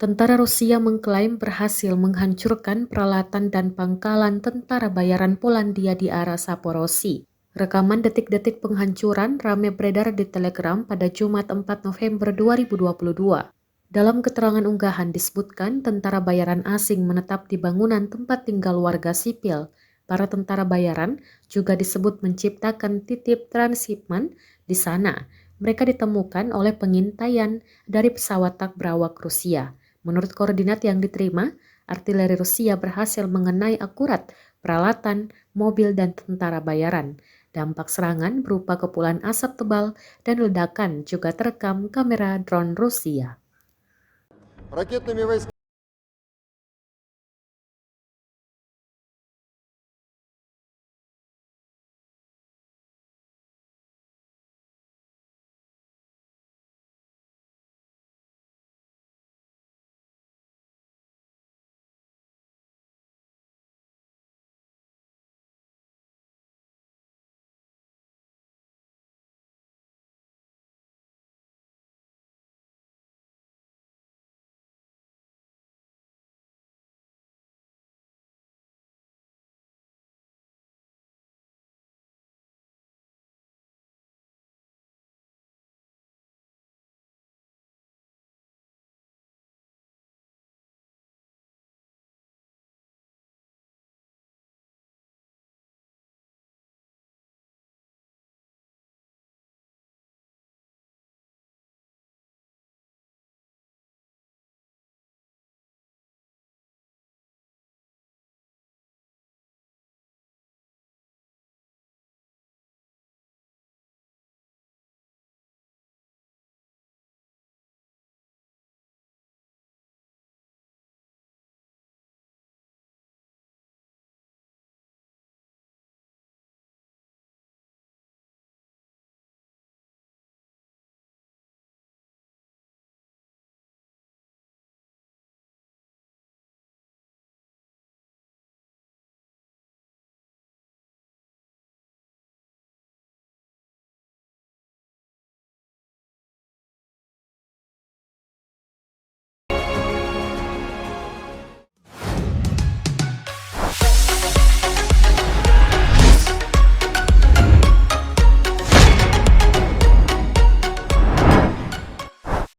Tentara Rusia mengklaim berhasil menghancurkan peralatan dan pangkalan tentara bayaran Polandia di arah Saporosi. Rekaman detik-detik penghancuran ramai beredar di Telegram pada Jumat 4 November 2022. Dalam keterangan unggahan disebutkan tentara bayaran asing menetap di bangunan tempat tinggal warga sipil. Para tentara bayaran juga disebut menciptakan titip transhipment di sana. Mereka ditemukan oleh pengintaian dari pesawat tak berawak Rusia. Menurut koordinat yang diterima, artileri Rusia berhasil mengenai akurat peralatan, mobil, dan tentara bayaran. Dampak serangan berupa kepulan asap tebal dan ledakan juga terekam kamera drone Rusia. Ракетными войсками